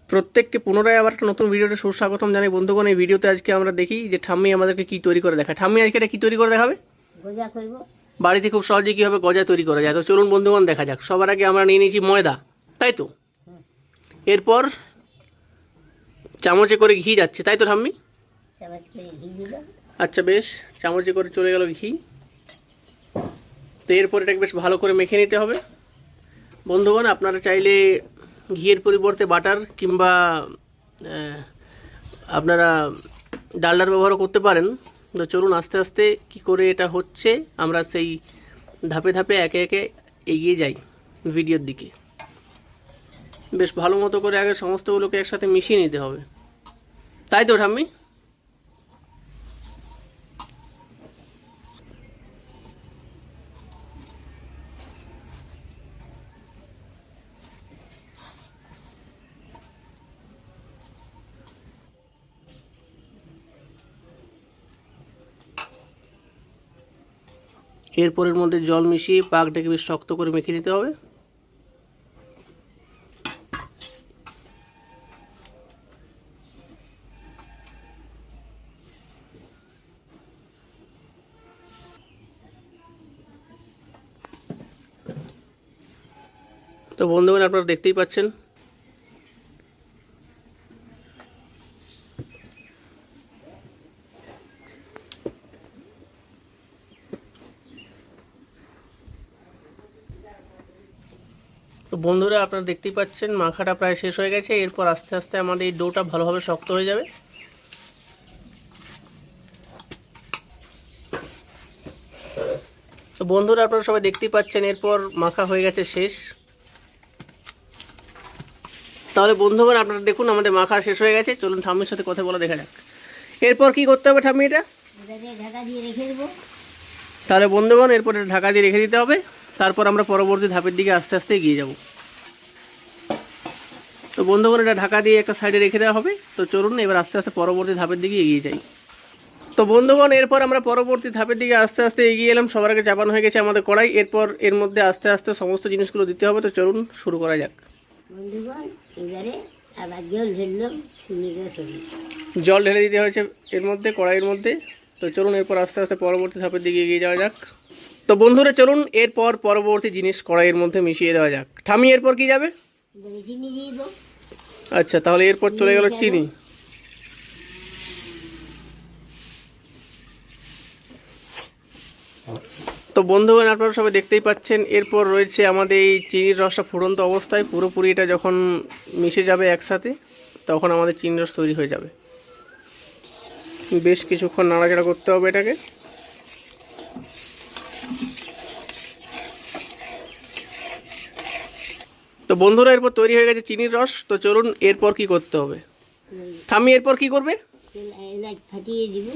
প্রত্যেককে পুনরায় আবার একটা নতুন ভিডিওতে সুস্বাগতম জানাই বন্ধুগণ। এই ভিডিওতে আজকে আমরা দেখি যে ঠাম্মি আমাদেরকে কি তৈরি করে দেখায়। ঠাম্মি আজকে এটা কি তৈরি করে দেখাবে? গজা করব। বাড়িতে খুব সহজে কীভাবে গজা তৈরি করা যায় তো চলুন বন্ধুগণ দেখা যাক। সবার আগে আমরা নিয়ে নিয়েছি ময়দা, তাই তো? এরপর চামচে করে ঘি যাচ্ছে, তাই তো ঠাম্মি? চামচ করে ঘি দিলাম। আচ্ছা বেশ, চামচে করে চলে গেল ঘি। তো এরপর এটাকে বেশ ভালো করে মেখে নিতে হবে। বন্ধুগণ আপনারা চাইলে ঘিয়ের পরিবর্তে বাটার কিংবা আপনারা ডালডার ব্যবহারও করতে পারেন। তো চলুন আস্তে আস্তে কি করে এটা হচ্ছে আমরা সেই ধাপে ধাপে একে একে এগিয়ে যাই ভিডিওর দিকে। বেশ ভালো মতো করে আগে সমস্তগুলোকে একসাথে মিশিয়ে নিতে হবে, তাই তো ঠাম্মি? এরপরের মধ্যে জল মিশিয়ে পাকটাকে বেশ শক্ত করে মেখে নিতে হবে। তো বন্ধুগণ আপনারা দেখতেই পাচ্ছেন তো বন্ধুরা আপনারা দেখতেই পাচ্ছেন মাখাটা প্রায় শেষ হয়ে গেছে। এরপর আস্তে আস্তে আমাদের এই ডোটা ভালোভাবে শক্ত হয়ে যাবে। তো বন্ধুরা আপনারা সবাই দেখতেই পাচ্ছেন এরপর মাখা হয়ে গেছে শেষ। তাহলে বন্ধুগণ আপনারা দেখুন আমাদের মাখা শেষ হয়ে গেছে। চলুন ঠাম্মির সাথে কথা বলে দেখা যাক এরপর কি করতে হবে। ঠাম্মি এটা ঢাকা দিয়ে রেখে দেবো। তাহলে বন্ধুগণ এরপর এটা ঢাকা দিয়ে রেখে দিতে হবে। তারপর আমরা পরবর্তী ধাপের দিকে আস্তে আস্তে এগিয়ে যাব। তো বন্ধুগণ এটা ঢাকা দিয়ে একটা সাইডে রেখে দেওয়া হবে। তো চলুন এবার আস্তে আস্তে পরবর্তী ধাপের দিকে এগিয়ে যাই। তো বন্ধুগণ এরপর আমরা পরবর্তী ধাপের দিকে আস্তে আস্তে এগিয়ে এলাম। সবার আগে চাপানো হয়ে গেছে আমাদের কড়াই। এরপর এর মধ্যে আস্তে আস্তে সমস্ত জিনিসগুলো দিতে হবে। তো চলুন শুরু করা যাক। বন্ধুগণ এবারে আবার জল ঢেললাম। জল ঢেলে দিতে হয়েছে এর মধ্যে, কড়াইয়ের মধ্যে। তো চলুন এরপর আস্তে আস্তে পরবর্তী ধাপের দিকে এগিয়ে যাওয়া যাক। তো বন্ধুরা চলুন এরপর পরবর্তী জিনিস কড়াইয়ের মধ্যে মিশিয়ে দেওয়া যাক। ঠাম্মি এরপর কি যাবে? চিনি দিয়ে দেবো। আচ্ছা তাহলে এরপর চলে গেল চিনি। তো বন্ধুগণ আপনারা সবাই দেখতেই পাচ্ছেন এরপর রয়েছে আমাদের এই চিনির রসটা ফুটন্ত অবস্থায়। পুরোপুরি এটা যখন মিশে যাবে একসাথে তখন আমাদের চিনির রস তৈরি হয়ে যাবে। বেশ কিছুক্ষণ নাড়াচাড়া করতে হবে এটাকে। তো বন্ধুরা এরপর তৈরি হয়ে গেছে চিনির রস। তো চলুন এরপর কি করতে হবে। ঠাম্মি এরপর কি করবে? এলাচ ফাটিয়ে দিব।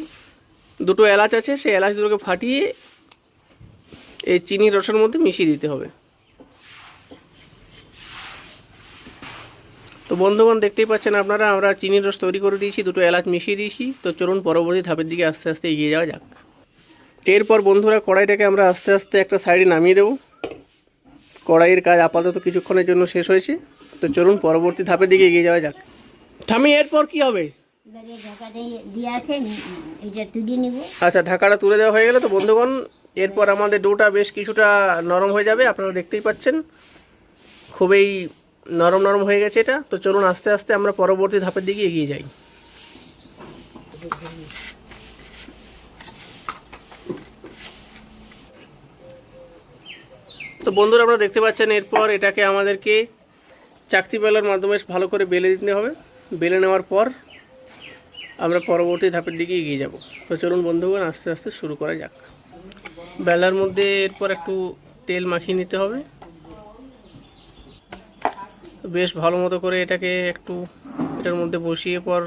দুটো এলাচ আছে, সেই এলাচ দুটোকে ফাটিয়ে এই চিনির রসের মধ্যে মিশিয়ে দিতে হবে। তো বন্ধুগণ দেখতেই পাচ্ছেন আপনারা আমরা চিনির রস তৈরি করে দিয়েছি, দুটো এলাচ মিশিয়ে দিয়েছি। তো চলুন পরবর্তী ধাপের দিকে আস্তে আস্তে এগিয়ে যাওয়া যাক। এরপর বন্ধুরা কড়াইটাকে আমরা আস্তে আস্তে একটা সাইডে নামিয়ে দেব। কড়াইয়ের কাজ আপাতত কিছুক্ষণের জন্য শেষ হয়েছে। তো চলুন পরবর্তী ধাপের দিকে এগিয়ে যাওয়া যাক। ঠাম্মি এরপর কি হবে? ঢাকা দিয়ে আছে, এটা তুলে নিব। আচ্ছা ঢাকাটা তুলে দেওয়া হয়ে গেল। তো বন্ধুগণ এরপর আমাদের ডোটা বেশ কিছুটা নরম হয়ে যাবে। আপনারা দেখতেই পাচ্ছেন খুবই নরম নরম হয়ে গেছে এটা। তো চলুন আস্তে আস্তে আমরা পরবর্তী ধাপের দিকে এগিয়ে যাই। তো বন্ধুরা আপনারা দেখতে পাচ্ছেন এরপর এটাকে আমাদেরকে চাকতি বেলার মাধ্যমে ভালো করে বেলে দিতে হবে। বেলে নেওয়ার পর আমরা পরবর্তী ধাপের দিকে এগিয়ে যাব। তো চলুন বন্ধুগণ আস্তে আস্তে শুরু করা যাক। বেলার মধ্যে এরপর একটু তেল মাখিয়ে নিতে হবে। বেশ ভালো মতো করে এটাকে একটু এটার মধ্যে বসিয়ে পর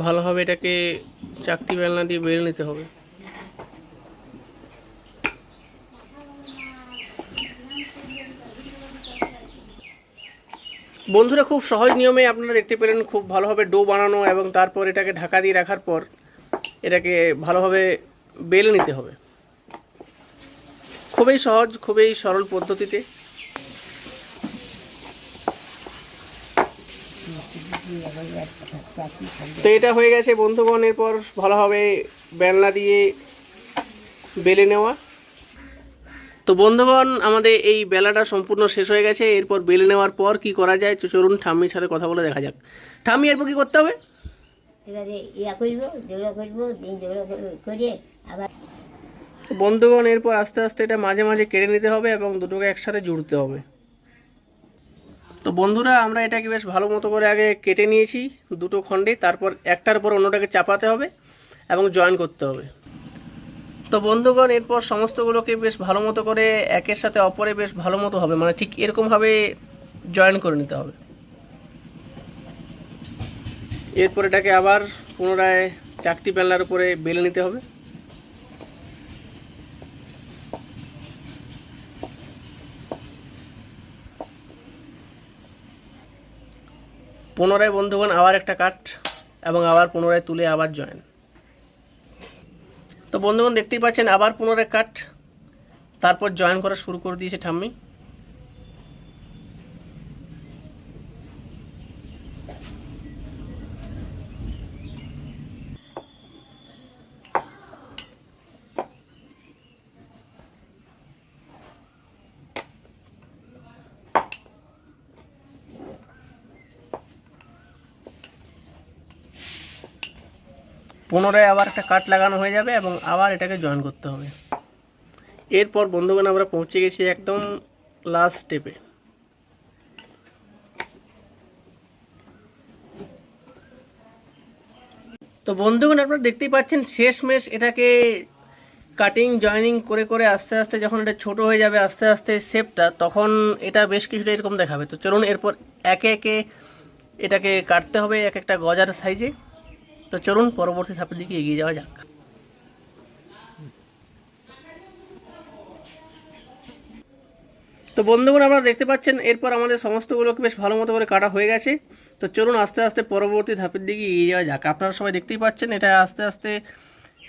ভালোভাবে এটাকে চাকতি বেলনা দিয়ে বেলে নিতে হবে। বন্ধুরা খুব সহজ নিয়মে আপনারা দেখতে পেলেন খুব ভালোভাবে ডো বানানো এবং তারপর এটাকে ঢাকা দিয়ে রাখার পর এটাকে ভালোভাবে বেলে নিতে হবে। খুবই সহজ, খুবই সরল পদ্ধতিতে। তো এটা হয়ে গেছে বন্ধুগণ, এরপর ভালোভাবে বেলনা দিয়ে বেলে নেওয়া। তো বন্ধুগণ, আমাদের এই বেলাটা সম্পূর্ণ শেষ হয়ে গেছে। এরপর বেলে নেওয়ার পর কি করা যায়, তো চলুন ঠাম্মির সাথে কথা বলে দেখা যাক। ঠাম্মি, এরপর কি করতে হবে? এবারে ইয়া করবো, জোড়া করবো, দিন জোড়া করে আবার তো বন্ধুগণ, এরপর আস্তে আস্তে এটা মাঝে মাঝে কেটে নিতে হবে এবং দুটোকে একসাথে জুড়তে হবে। তো বন্ধুরা, আমরা এটাকে বেশ ভালো মতো করে আগে কেটে নিয়েছি দুটো খণ্ডে, তারপর একটার পর অন্যটাকে চাপাতে হবে এবং জয়েন করতে হবে। তো বন্ধুগণ, এরপর সমস্তগুলোকে বেশ ভালো মতো করে একের সাথে অপরে বেশ ভালো মতো হবে, মানে ঠিক এরকমভাবে জয়েন করে নিতে হবে। এরপর এটাকে আবার পুনরায় চাকতি বেলনার উপরে বেলে নিতে হবে। পুনরায় বন্ধুগণ আবার একটা কাট এবং আবার পুনরায় তুলে আবার জয়েন। তো বন্ধুগণ, দেখতেই পাচ্ছেন আবার পুনরায় কাট, তারপর জয়েন করা শুরু করে দিয়েছে ঠাম্মি। পুনরায় আবার একটা কাট লাগানো হয়ে যাবে এবং আবার এটাকে জয়েন করতে হবে। এরপর বন্ধুগণ, আমরা পৌঁছে গেছি একদম লাস্ট স্টেপে। তো বন্ধুগণ, আপনারা দেখতেই পাচ্ছেন শেষমেশ এটাকে কাটিং জয়েনিং করে করে আস্তে আস্তে যখন এটা ছোট হয়ে যাবে আস্তে আস্তে শেপটা, তখন এটা বেশ কিছুটা এরকম দেখাবে। তো চলুন এরপর একে একে এটাকে কাটতে হবে এক একটা গজার সাইজে। তো চলুন পরবর্তী ধাপের দিকে এগিয়ে যাওয়া যাক। তো বন্ধুগণ, আপনারা দেখতে পাচ্ছেন এরপর আমাদের সমস্তগুলোকে বেশ ভালো মতো করে কাটা হয়ে গেছে। তো চলুন আস্তে আস্তে পরবর্তী ধাপের দিকে এগিয়ে যাওয়া যাক। আপনারা সবাই দেখতেই পাচ্ছেন এটা আস্তে আস্তে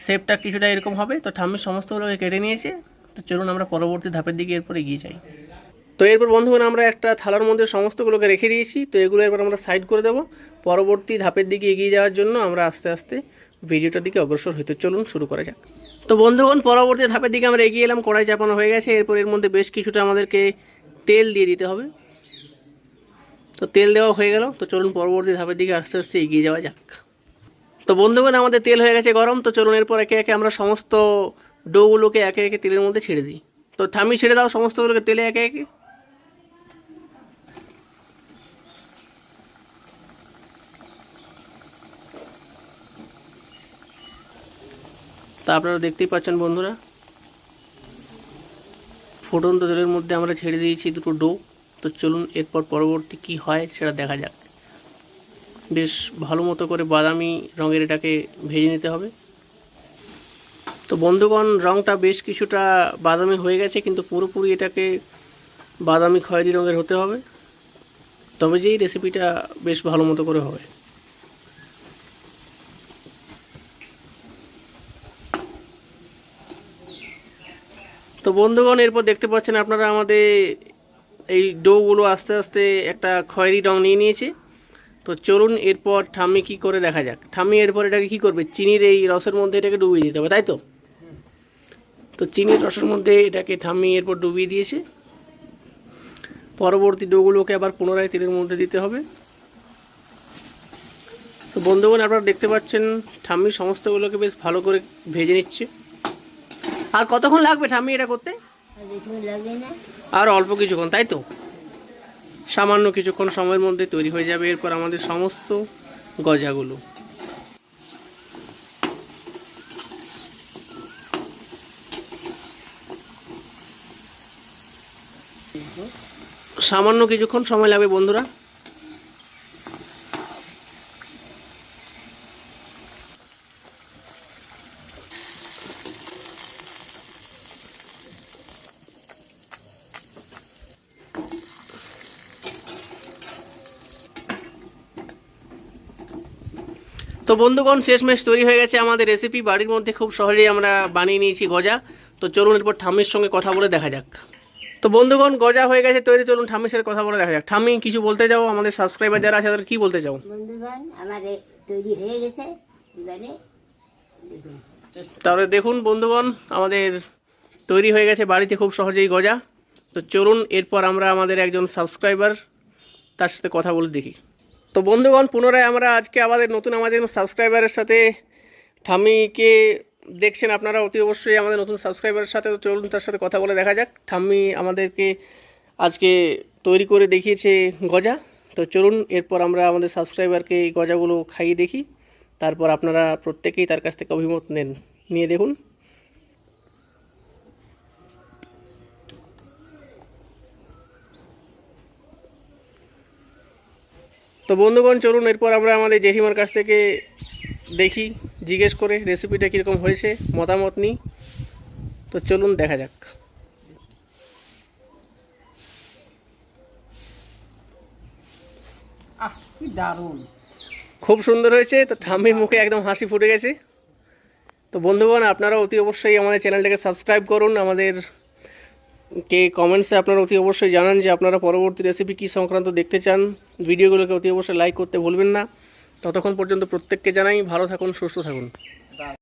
শেপটা কিছুটা এরকম হবে। তো ঠাম্মি সমস্তগুলোকে কেটে নিয়েছে। তো চলুন আমরা পরবর্তী ধাপের দিকে এরপর এগিয়ে যাই। তো এরপর বন্ধুগণ, আমরা একটা থালার মধ্যে সমস্তগুলোকে রেখে দিয়েছি। তো এগুলো এরপর আমরা সাইড করে দেবো। পরবর্তী ধাপের দিকে এগিয়ে যাওয়ার জন্য আমরা আস্তে আস্তে ভিডিওটার দিকে অগ্রসর হইতে চলুন শুরু করা যাক। তো বন্ধুগণ, পরবর্তী ধাপের দিকে আমরা এগিয়ে এলাম। কড়াই চাপানো হয়ে গেছে। এরপর এর মধ্যে বেশ কিছুটা আমাদেরকে তেল দিয়ে দিতে হবে। তো তেল দেওয়া হয়ে গেল। তো চলুন পরবর্তী ধাপের দিকে আস্তে আস্তে এগিয়ে যাওয়া যাক। তো বন্ধুগণ, আমাদের তেল হয়ে গেছে গরম। তো চলুন এরপর একে একে আমরা সমস্ত ডোগুলোকে একে একে তেলের মধ্যে ছেড়ে দিই। তো ঠাম্মি, ছেড়ে দাও সমস্তগুলোকে তেলে একে একে। তা আপনারা দেখতেই পাচ্ছেন বন্ধুরা, ফুটন্ত তেলের মধ্যে আমরা ছেড়ে দিয়েছি দুটো ডো। তো চলুন এরপর পরবর্তী কি হয় সেটা দেখা যাক। বেশ ভালো মতো করে বাদামি রঙের এটাকে ভেজে নিতে হবে। তো বন্ধুগণ, রঙটা বেশ কিছুটা বাদামি হয়ে গেছে, কিন্তু পুরোপুরি এটাকে বাদামি খয়েরি রঙের হতে হবে, তবে যেই রেসিপিটা বেশ ভালো মতো করে হবে। তো বন্ধুগণ, এরপর দেখতে পাচ্ছেন আপনারা আমাদের এই ডোগুলো আস্তে আস্তে একটা খয়েরি রং নিয়ে নিয়েছে। তো চলুন এরপর ঠাম্মি কি করে দেখা যাক। ঠাম্মি এরপর এটাকে কি করবে, চিনির এই রসের মধ্যে এটাকে ডুবিয়ে দিতে হবে, তাই তো? তো চিনির রসের মধ্যে এটাকে ঠাম্মি এরপর ডুবিয়ে দিয়েছে। পরবর্তী ডোগুলোকে আবার পুনরায় তেলের মধ্যে দিতে হবে। তো বন্ধুগণ, আপনারা দেখতে পাচ্ছেন ঠাম্মি সমস্তগুলোকে বেশ ভালো করে ভেজে নিচ্ছে। আর কতক্ষণ লাগবে ঠাম্মি এটা করতে? লাগবে না, আর অল্প কিছুক্ষণ, তাই তো? সামান্য কিছুক্ষণ সময়ের মধ্যে তৈরি হয়ে যাবে এরপর আমাদের সমস্ত গজাগুলো। সামান্য কিছুক্ষণ সময় লাগবে বন্ধুরা। তো বন্ধুগণ, শেষমেশ তৈরি হয়ে গেছে আমাদের রেসিপি। বাড়ির মধ্যে খুব সহজেই আমরা বানিয়ে নিয়েছি গজা। তো চলুন এরপর ঠাম্মির সঙ্গে কথা বলে দেখা যাক। তো বন্ধুগণ গজা হয়ে গেছে তৈরি, চলুন ঠাম্মির সাথে কথা বলে দেখা যাক। ঠাম্মি কিছু বলতে চাও আমাদের সাবস্ক্রাইবার যারা আছে তাদের কি বলতে চাও? বন্ধুগণ আমাদের তৈরি হয়ে গেছে, এবারে দেখুন। তাহলে দেখুন বন্ধুগণ আমাদের তৈরি হয়ে গেছে বাড়িতে খুব সহজেই গজা। তো চলুন এরপর আমরা আমাদের একজন সাবস্ক্রাইবার তার সাথে কথা বলে দেখি। তো বন্ধুগণ পুনরায় আমরা আজকে আমাদের সাবস্ক্রাইবারের সাথে ঠাম্মিকে দেখছেন আপনারা অতি অবশ্যই আমাদের নতুন সাবস্ক্রাইবারের সাথে। তো চলুন তার সাথে কথা বলে দেখা যাক। ঠাম্মি আমাদেরকে আজকে তৈরি করে দেখিয়েছে গজা। তো চলুন এরপর আমরা আমাদের সাবস্ক্রাইবারকে এই গজাগুলো খাইয়ে দেখি, তারপর আপনারা প্রত্যেকেই তার কাছ থেকে অভিমত নিয়ে দেখুন। তো বন্ধুগণ চলুন এরপর আমরা আমাদের জেঠিমার কাছ থেকে দেখি, জিজ্ঞেস করে রেসিপিটা কীরকম হয়েছে মতামত নিই। তো চলুন দেখা যাক। কি দারুণ! খুব সুন্দর হয়েছে। তো ঠাম্মির মুখে একদম হাসি ফুটে গেছে। তো বন্ধুগণ আপনারা অতি অবশ্যই আমাদের চ্যানেলটাকে সাবস্ক্রাইব করুন, কমেন্টসে আপনারা অতি অবশ্যই জানান যে আপনারা পরবর্তী রেসিপি কী সংক্রান্ত দেখতে চান। ভিডিওগুলোকে অতি অবশ্যই লাইক করতে ভুলবেন না। ততক্ষণ পর্যন্ত প্রত্যেককে জানাই ভালো থাকুন, সুস্থ থাকুন।